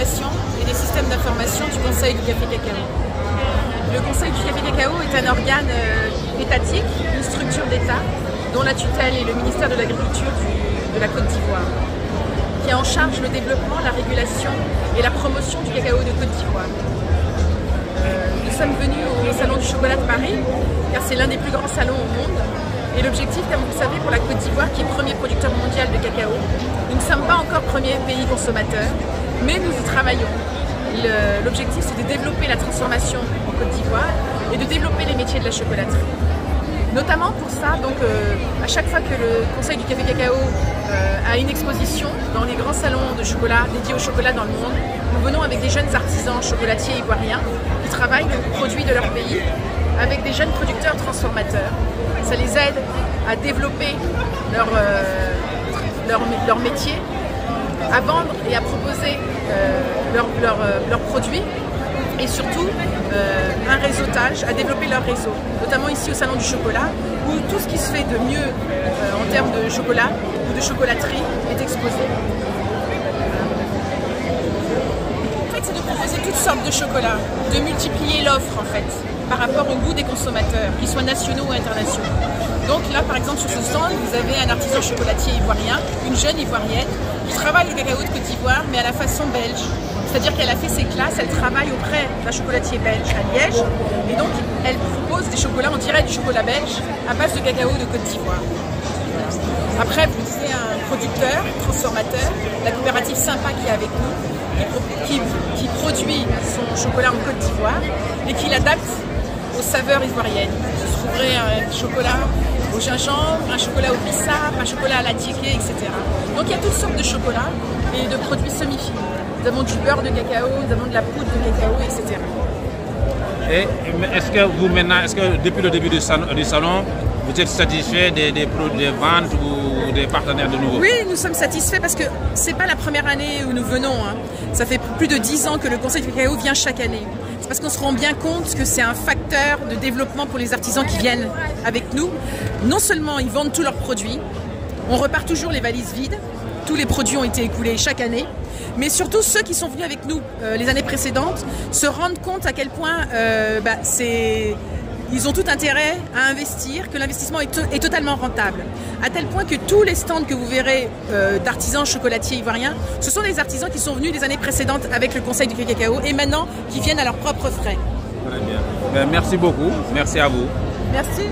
régulation et des systèmes d'information du Conseil du café cacao. Le Conseil du café cacao est un organe étatique, une structure d'État dont la tutelle est le ministère de l'Agriculture de la Côte d'Ivoire, qui a en charge le développement, la régulation et la promotion du cacao de Côte d'Ivoire. Nous sommes venus au Salon du chocolat de Paris, car c'est l'un des plus grands salons au monde. Et l'objectif, comme vous le savez, pour la Côte d'Ivoire, qui est premier producteur mondial de cacao, nous ne sommes pas encore premier pays consommateur, mais nous y travaillons. L'objectif, c'est de développer la transformation en Côte d'Ivoire et de développer les métiers de la chocolaterie. Notamment pour ça, donc, à chaque fois que le Conseil du café cacao a une exposition dans les grands salons de chocolat dédiés au chocolat dans le monde, nous venons avec des jeunes artisans chocolatiers ivoiriens qui travaillent le produit de leur pays avec des jeunes producteurs transformateurs. Ça les aide à développer leur métier, à vendre et à proposer leurs produits et surtout un réseautage, à développer leur réseau, notamment ici au Salon du chocolat où tout ce qui se fait de mieux en termes de chocolat ou de chocolaterie est exposé. En fait, c'est de proposer toutes sortes de chocolats, de multiplier l'offre en fait par rapport au goût des consommateurs, qu'ils soient nationaux ou internationaux. Donc là, par exemple, sur ce stand, vous avez un artisan chocolatier ivoirien, une jeune ivoirienne, qui travaille le cacao de Côte d'Ivoire, mais à la façon belge. C'est-à-dire qu'elle a fait ses classes, elle travaille auprès d'un chocolatier belge à Liège, et donc elle propose des chocolats, on dirait du chocolat belge, à base de cacao de Côte d'Ivoire. Après, vous disiez un producteur, transformateur, la coopérative Sympa qui est avec nous, qui produit son chocolat en Côte d'Ivoire et qui l'adapte aux saveurs ivoiriennes. Vous trouverez un chocolat au gingembre, un chocolat au bissap, un chocolat à la tiéké, etc. Donc il y a toutes sortes de chocolats et de produits semi-finis. Nous avons du beurre de cacao, nous avons de la poudre de cacao, etc. Et est-ce que vous maintenant, depuis le début du salon, vous êtes satisfait des ventes ou des partenaires de nouveau? Oui, nous sommes satisfaits parce que ce n'est pas la première année où nous venons. Ça fait plus de 10 ans que le Conseil du cacao vient chaque année. C'est parce qu'on se rend bien compte que c'est un facteur de développement pour les artisans qui viennent avec nous. Non seulement ils vendent tous leurs produits, on repart toujours les valises vides, tous les produits ont été écoulés chaque année, mais surtout ceux qui sont venus avec nous les années précédentes se rendent compte à quel point ils ont tout intérêt à investir, que l'investissement est totalement rentable. À tel point que tous les stands que vous verrez d'artisans chocolatiers ivoiriens, ce sont des artisans qui sont venus les années précédentes avec le Conseil du cacao et maintenant qui viennent à leurs propres frais. Très bien. Merci beaucoup. Merci à vous. Merci.